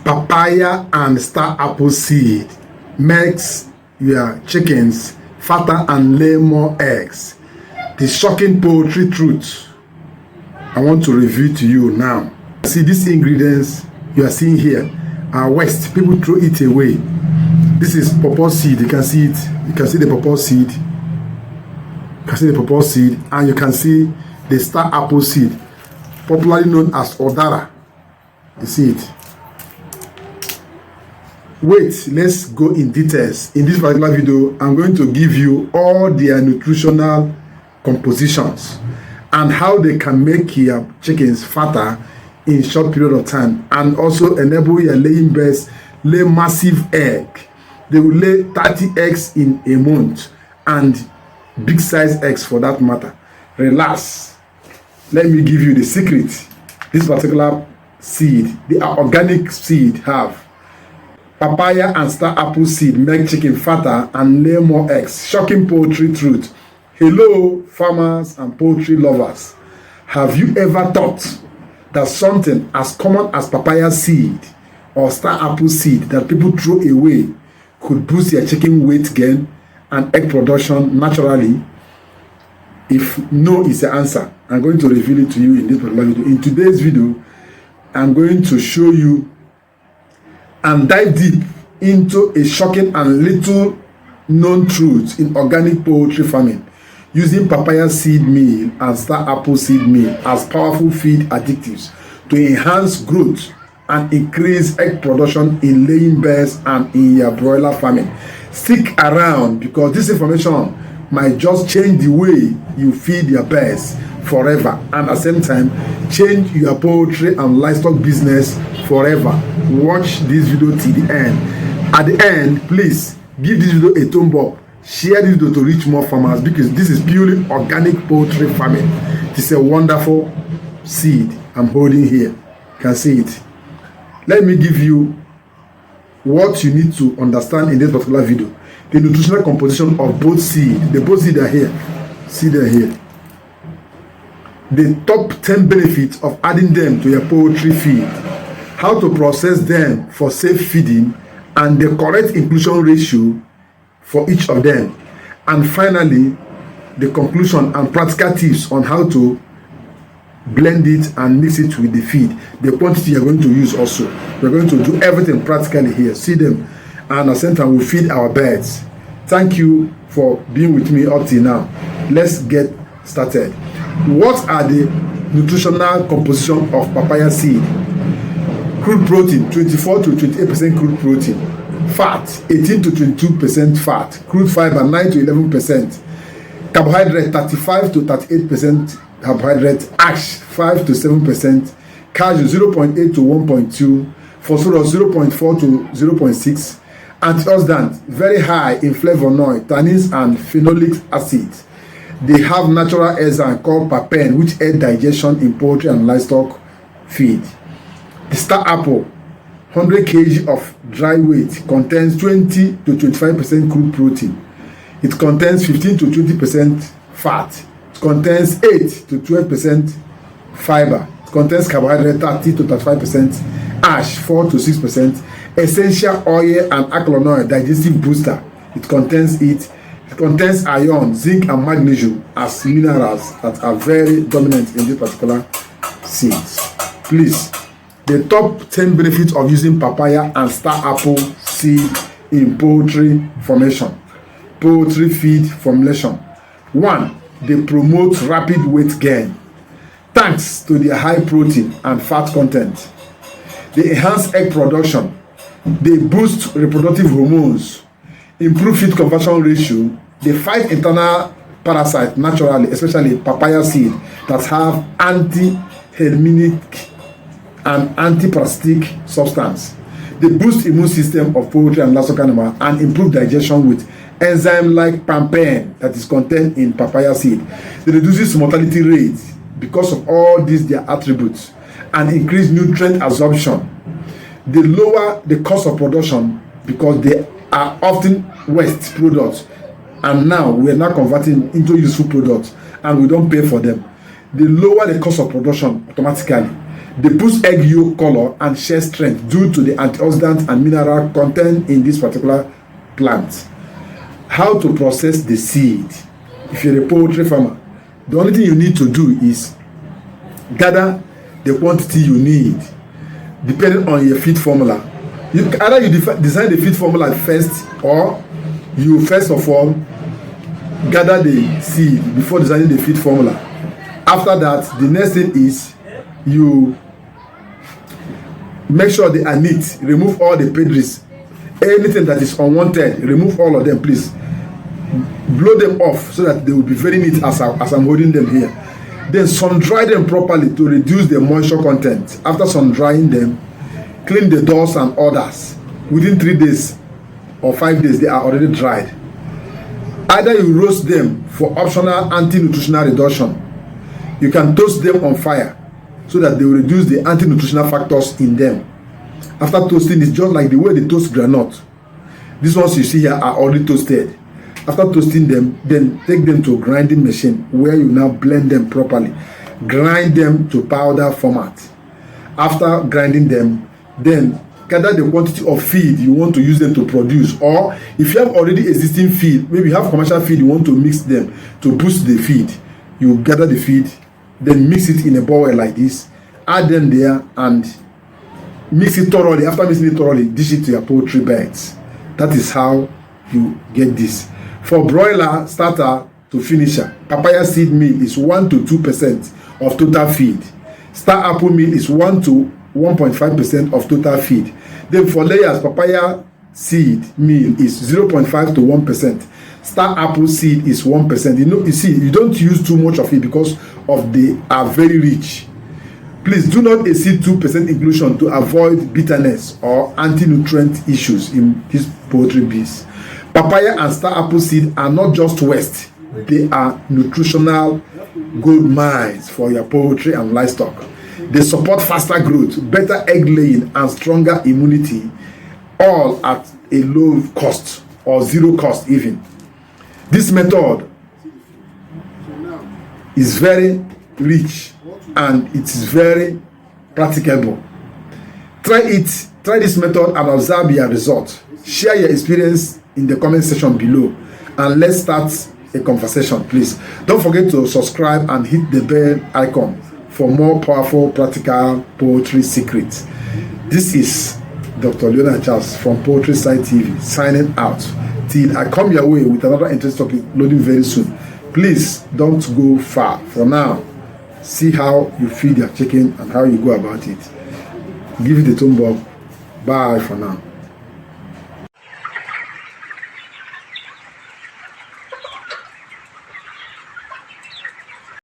Papaya and star apple seed makes your chickens fatter and lay more eggs. The shocking poultry truth I want to reveal to you now. See, these ingredients you are seeing here are waste. People throw it away. This is pawpaw seed. You can see it. You can see the pawpaw seed. You can see the pawpaw seed, and you can see the star apple seed, popularly known as Odara. You see it. Wait, let's go in details. In this particular video, I'm going to give you all their nutritional compositions and how they can make your chickens fatter in short period of time, and also enable your laying birds lay massive egg. They will lay 30 eggs in a month, and big size eggs for that matter. Relax. Let me give you the secret. This particular seed, the organic seed, have papaya and star apple seed make chicken fatter and lay more eggs. Shocking poultry truth. Hello, farmers and poultry lovers. Have you ever thought that something as common as papaya seed or star apple seed that people throw away could boost your chicken weight gain and egg production naturally? If no is the answer, I'm going to reveal it to you in this particular video. In today's video, I'm going to show you and dive deep into a shocking and little known truth in organic poultry farming, using papaya seed meal and star apple seed meal as powerful feed additives to enhance growth and increase egg production in laying birds and in your broiler farming. Stick around, because this information might just change the way you feed your birds forever, and at the same time change your poultry and livestock business forever. Watch this video till the end. At the end, please give this video a thumb up, share this video to reach more farmers, because this is purely organic poultry farming. It's a wonderful seed I'm holding here. You can see it. Let me give you what you need to understand in this particular video. The nutritional composition of both seed. The both seed are here. See them here. The top 10 benefits of adding them to your poultry feed. How to process them for safe feeding, and the correct inclusion ratio for each of them. And finally, the conclusion and practical tips on how to blend it and mix it with the feed. The quantity you're going to use also. We're going to do everything practically here. See them. And at the same time, we'll feed our birds. Thank you for being with me up till now. Let's get started. What are the nutritional composition of papaya seed? Crude protein, 24 to 28% crude protein. Fat, 18 to 22% fat. Crude fiber, 9 to 11%. Carbohydrate, 35 to 38% carbohydrate. Ash, 5 to 7%. Calcium, 0.8 to 1.2. Phosphorus, 0.4 to 0.6. Antioxidant, very high in flavonoid, tannins, and phenolic acid. They have natural enzyme called papain, which aid digestion in poultry and livestock feed. The star apple, 100 kg of dry weight, contains 20 to 25% crude protein. It contains 15 to 20% fat. It contains 8 to 12% fiber. It contains carbohydrate, 30 to 35%, ash, 4 to 6%, essential oil and alkaloid digestive booster. It contains iron, zinc, and magnesium as minerals that are very dominant in this particular seeds. Please, the top 10 benefits of using papaya and star apple seed in poultry formation, poultry feed formulation. 1. They promote rapid weight gain thanks to their high protein and fat content. They enhance egg production. They boost reproductive hormones, improve feed conversion ratio. They fight internal parasites naturally, especially papaya seed that have anti-helminic and antiparasitic substance. They boost immune system of poultry and livestock animals and improve digestion with enzyme like papain that is contained in papaya seed. They reduces mortality rate because of all these their attributes, and increase nutrient absorption. They lower the cost of production because they are often waste products, and now we are now converting into useful products and we don't pay for them. They lower the cost of production automatically. They boost egg yolk color and shell strength due to the antioxidant and mineral content in this particular plant. How to process the seed? If you're a poultry farmer, the only thing you need to do is gather the quantity you need depending on your feed formula. Either you design the feed formula first, or you first of all gather the seed before designing the feed formula. After that, the next thing is you make sure they are neat, remove all the pedries, anything that is unwanted, remove all of them, please. Blow them off so that they will be very neat as I'm holding them here. Then sun dry them properly to reduce the moisture content. After sun drying them, clean the doors and others. Within 3 days or 5 days, they are already dried. Either you roast them for optional anti-nutritional reduction. You can toast them on fire so that they will reduce the anti-nutritional factors in them. After toasting, it's just like the way they toast granite. These ones you see here are already toasted. After toasting them, then take them to a grinding machine where you now blend them properly. Grind them to powder format. After grinding them, then gather the quantity of feed you want to use them to produce. Or if you have already existing feed, maybe you have commercial feed, you want to mix them to boost the feed. You gather the feed, then mix it in a bowl like this, add them there and mix it thoroughly. After mixing it thoroughly, dish it to your poultry beds. That is how you get this. For broiler starter to finisher, papaya seed meal is 1 to 2% of total feed. Star apple meal is 1 to 1.5% of total feed. Then for layers, papaya seed meal is 0.5 to 1%. Star apple seed is 1%. You see, you don't use too much of it because they are very rich. Please do not exceed 2% inclusion to avoid bitterness or anti-nutrient issues in these poultry bees. Papaya and star apple seed are not just waste, they are nutritional gold mines for your poultry and livestock. They support faster growth, better egg laying, and stronger immunity, all at a low cost or zero cost even. This method is very rich and it is very practicable. Try this method and observe your result. Share your experience in the comment section below and let's start a conversation, please. Don't forget to subscribe and hit the bell icon for more powerful practical poultry secrets. This is Dr. Leonard C from Poultry Site TV signing out till I come your way with another interesting topic loading very soon. Please don't go far. For now, see how you feed your chicken and how you go about it. Give it a thumb up. Bye for now.